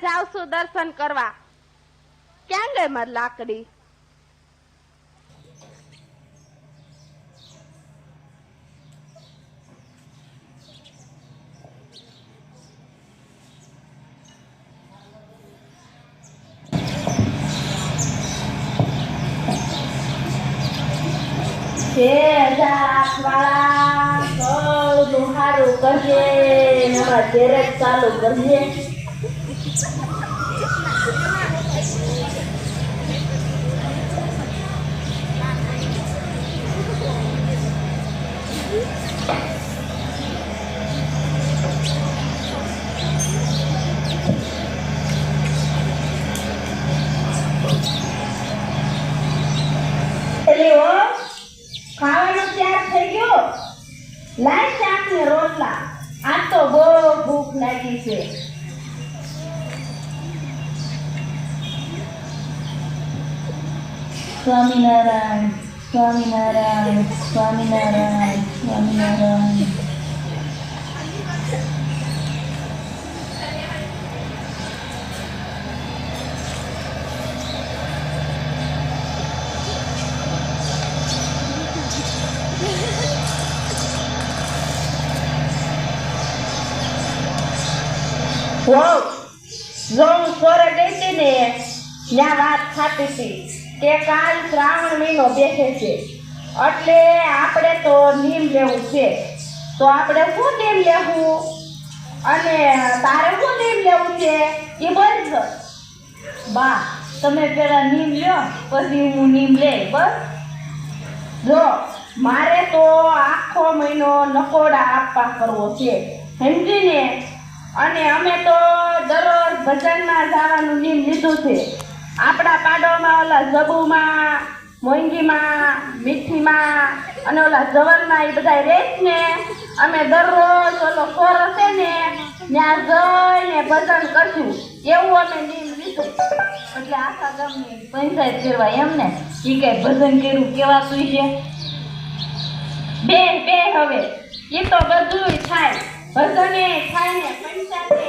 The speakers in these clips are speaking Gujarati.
જાઉં છું દર્શન કરવા. ક્યાં ગઈ મારી લાકડી? સારું કરજે, નવા ધીરજ ચાલુ કરજે. ખાવાનું તૈયાર થઈ ગયો. લાય શાક ને રોટલા. આ તો બહુ ભૂખ લાગી છે. સ્વામિનારાયણ સ્વામિનારાયણ સ્વામિનારાયણ સ્વામિનારાયણ. જો હું સોરે ગઈ હતી ને ત્યાં વાત થતી હતી કે કાલ શ્રાવણ મહિનો બેસે છે એટલે આપણે તો નીમ લેવું છે. તો આપણે શું નીમ લેવું અને તારે શું નીમ લેવું છે એ બોલજો. બા તમે પેલા નીમ લ્યો પછી હું નીમ લે. બસ જો મારે તો આખો મહિનો નકોડા આપવા કરવો છે, સમજીને. અને અમે તો દરરોજ ભજનમાં જવાનું નીમ લીધું છે. આપણા પાડોમાં ઓલા જબુમાં, મોંઘીમાં, મીઠીમાં અને ઓલા જવરમાં એ બધા રહે ને. અમે દરરોજ ઓલો સોર હશે ને ત્યાં જઈને ભજન કરશું એવું અમે નીમ લીધું. એટલે આખા ગામની પંચાયત કરવા એમને એ કઈ ભજન કર્યું કેવાતું છે. બે હવે એ તો બધું થાય, ભજને થાય ને પંચાયતે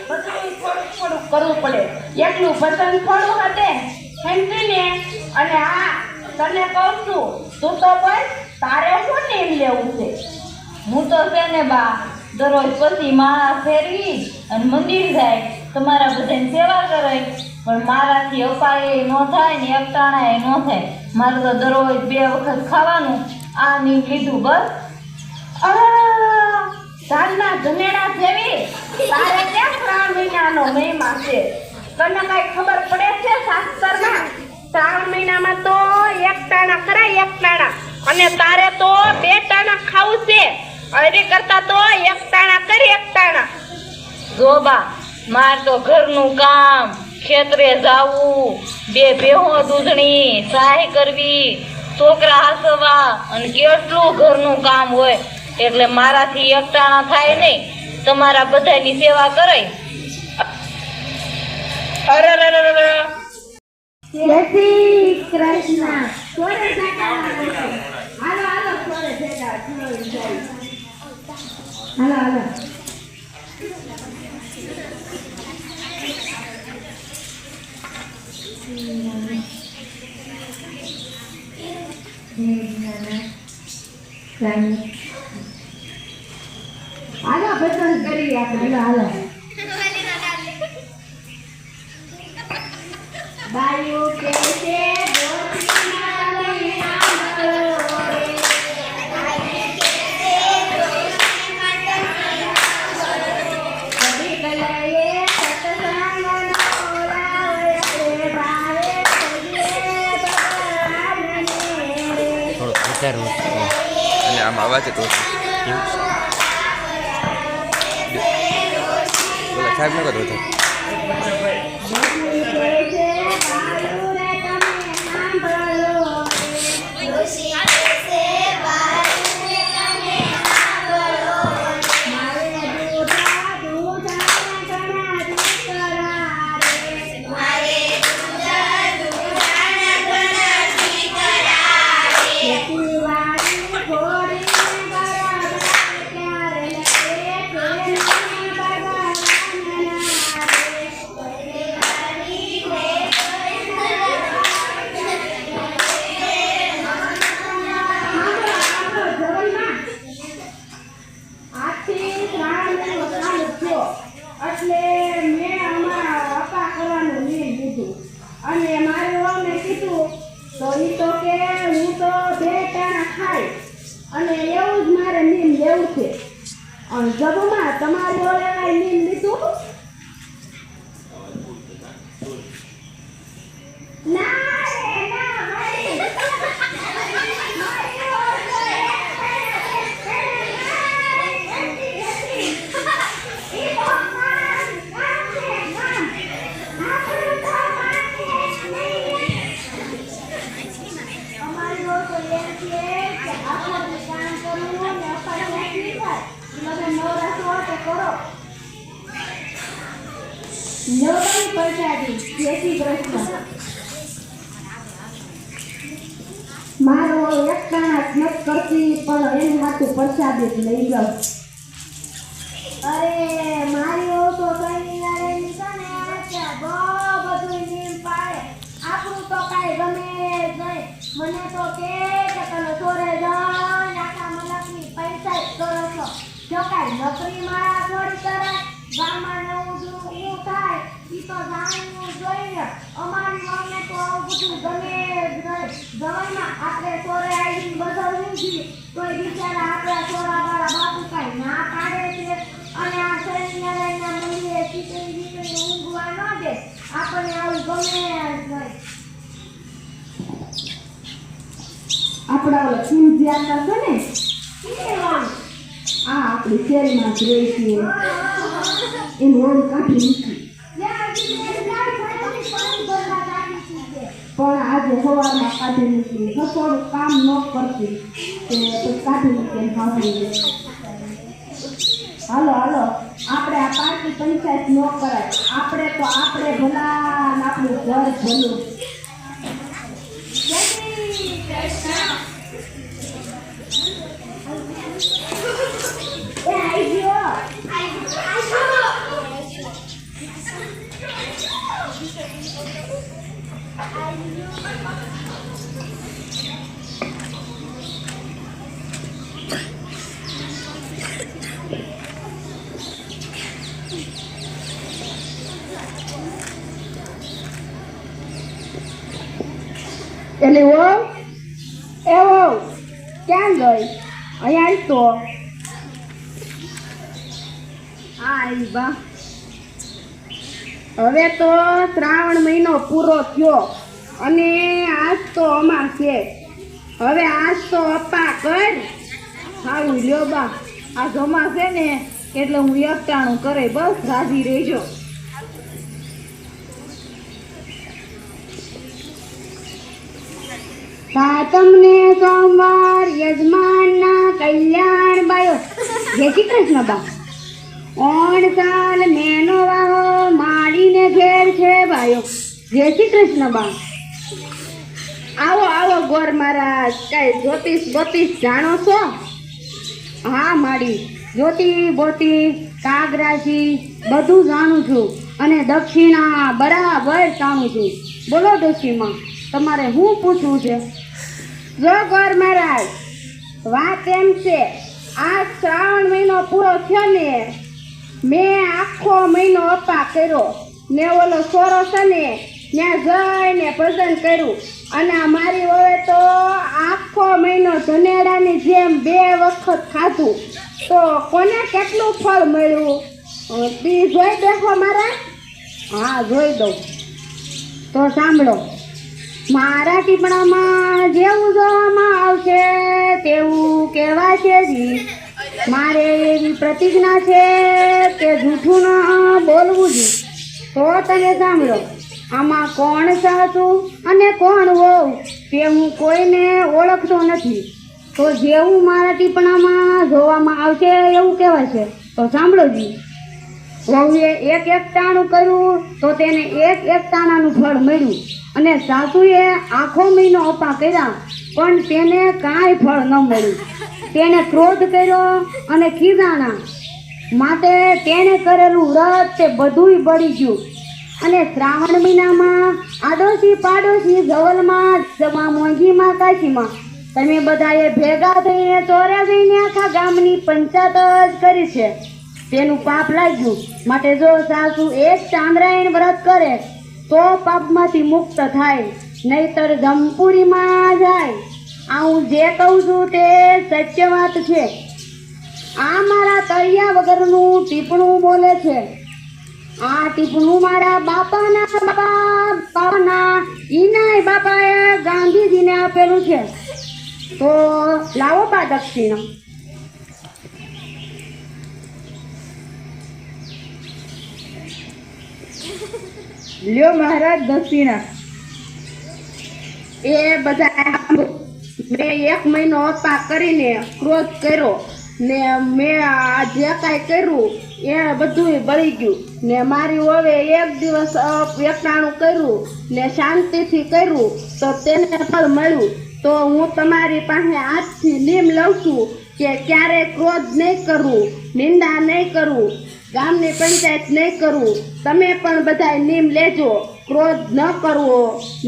બધું થોડું કરવું પડે. એકલું ભજન થોડું હતે સમજીને. અને આ તને કહું છું તું તો બસ તારે શું નીમ લેવું છે? હું તો છે ને બા દરરોજ પછી માળા ફેરવી અને મંદિર જાય તમારા બધાની સેવા કરે. પણ મારાથી અપાય ન થાય ને એકટાણા ન થાય. મારે તો દરરોજ 2 વખત ખાવાનું. આ નીમ લીધું બસ. તારના જનેડા જેવી તારે ક્યાં શ્રાવણ મહિનાનો મહિમા છે? તને કઈ ખબર પડે છે શાસ્ત્રમાં? શ્રાવણ મહિનામાં તો 1 ટાણા કરાય, 1 ટાણા. અને તારે તો 2 ટાણા ખાવું છે. અરે કરતા તો 1 ટાણા કરી, 1 ટાણા. જોબા માર તો ઘરનું કામ, ખેતરે જાવું, 2 ભેહો દૂધણી, સહાય કરવી, છોકરા હાસવા અને કેટલું ઘરનું કામ હોય. એટલે મારાથી 1 ટાણા થાય નહીં. તમારા બધાની સેવા કરાય. અરે જય શ્રી કૃષ્ણ. હાલો ભજન કરી આપણે. હાલો બાયુ કે છે અને આમ અવાજ તો બોલા સાહેબ ન કરતો અને મારે વહુને કીધું તો ઈ તો કે હું તો 2 ટાણા ખાઈ અને એવું જ મારે નીમ લેવું છે. અને જબમાં તમારી ઓલે કાંઈ નીમ લીધું? ના રે ના મારી મારો એક ટાણા જ નથી કરતી પણ એની હાથું પ્રસાદી જ લઈ જાઉં. અરે મારી વહુ તો કઈ વાળેની છે ને કે બહુ બધું નીમ પાડે. આપણું તો કાંઈ ગમે જ નહીં. મને તો કે તમે ચોરે જઈને આખા મલકની પૈસા જ કરો છો. જો કાંઈ નોકરી માળા થોડી કરાય, ગામમાં નવું જૂનું ઊભું થાય ઈ તો જાણવું જોઈએ. અમારી વહુને તો આવું બધું ગમે જ નહીં. ગવાઈમાં આપણે ચોરે આવીને બધો ઊંઘી તોય બિચારા આપણા ચોરાવાળા બાપુ કાંઈ ના પાડે છે. અને આ શનિનારાયણના મંદિરે ચીકણી ઊંઘવા ન દે. આપણને આવું ગમે જ નહીં. આપણા ઓલા ખીમજી આવતા છે ને આ આપણી શેરીમાં જ રહી છે એની ઓળી કાઢી મૂકી. પણ આજે સવારમાં કાઢી મૂકી. રસોડું કામ ન કરતી તે કાઢી મૂકીને સાંભળી. હાલો હાલો આપણે આ પાર્ટી પંચાયત ન કરાય. આપણે તો આપણે ભલા ને આપણું ઘર ભલું. જય શ્રી કૃષ્ણ. એ આઈ ગયો. એટલે વહુ એ વહુ ક્યાં ગઈ? અહીંયા આવી તો આવી બા. હવે તો શ્રાવણ મહિનો પૂરો થયો અને આજ તો અમાસ છે. હવે આજ તો અપ્પા કર સારું લ્યો બા. આ જમા છે ને એટલે હું એકટાણું કરે બસ રાજી રહેજો. સાતમને સોમવાર યજમાનના કલ્યાણ બાયો. જય શ્રી કૃષ્ણ બા. 8 સાલ મેનો વાહો માડીને ઘેર છે બાયો. જય શ્રી કૃષ્ણ બા. આવો આવો ગોર મહારાજ. કઈ જ્યોતિષ બોતિષ જાણો છો? હા માડી જ્યોતિ બોતી કાગરાશી બધું જાણું છું અને દક્ષિણા બરાબર જાણું છું. બોલો ડોશીમાં તમારે શું પૂછવું છે? જો ગોર મહારાજ વાત એમ છે આ શ્રાવણ મહિનો પૂરો થયો ને મેં આખો મહિનો અપા કર્યો ને ઓલો સોરો છે ને ત્યાં જઈને ભજન કર્યું અને મારી વહુએ તો આખો મહિનો ધનેડાની જેમ 2 વખત ખાધું તો કોને કેટલું ફળ મળ્યું તી જોઈ દેખો મારા. હા જોઈ દઉં. તો સાંભળો મારા ટીપણામાં જેવું જોવામાં આવશે તેવું કહેવાશે જી. મારે એવી પ્રતિજ્ઞા છે કે જૂઠું ન બોલવું જી. તો તમે સાંભળો આમાં કોણ સાચું અને કોણ વહુ તે હું કોઈને ઓળખતો નથી. તો જેવું મારા ટીપણામાં જોવામાં આવશે એવું કહેવાશે. તો સાંભળો જી. વહુએ 1 ટાણું કર્યું તો તેને 1 ટાણાનું ફળ મળ્યું અને સાસુએ આખો મહિનો અપા કર્યા પણ તેને કાંઈ ફળ ન મળ્યું. તેણે ક્રોધ કર્યો અને ખીજાણા માટે તેણે કરેલું વ્રત તે બધુંય બળી ગયું. અને શ્રાવણ મહિનામાં આડોશી પાડોશી ગવલમાં જમા મોંઘીમાં કાશીમાં તમે બધાએ ભેગા થઈને ચોર્યા જઈને આખા ગામની પંચાયત જ કરી છે. તેનું પાપ લાગ્યું માટે જો સાસુ 1 ચાંદ્રાયણ વ્રત કરે તો પાપમાંથી મુક્ત થાય, નહીતર જમપુરીમાં જાય. આ હું જે કહું છું તે સત્ય વાત છે. આ મારા તળિયા વગરનું ટીપણું બોલે છે. આ ટીપણું મારા બાપાના ઈનાય બાપાએ ગાંધીજીને આપેલું છે. તો લાવો બા દક્ષિણા. લ્યો મહારાજ દક્ષિણા. એ બધા મેં 1 મહિનો અપા કરીને ક્રોધ કર્યો ને મેં આ જે કાંઈ કર્યું એ બધું બળી ગયું ને મારી હવે 1 દિવસ એકટાણું કર્યું ને શાંતિથી કર્યું તો તેને ફળ મળ્યું. તો હું તમારી પાસે આજથી નિયમ લઉં છું કે ક્યારેય ક્રોધ નહીં કરવું, નિંદા નહીં કરવું, ગામની પંચાયત નહીં કરવું. તમે પણ બધા નિયમ લેજો, ક્રોધ ન કરવો,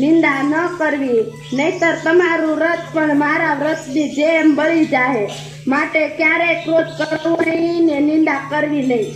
નિંદા ન કરવી, નહીતર તમારું વ્રત પણ મારા વ્રતની જેમ બળી જાય. માટે ક્યારેય ક્રોધ કરવો નહીં ને નિંદા કરવી નહીં.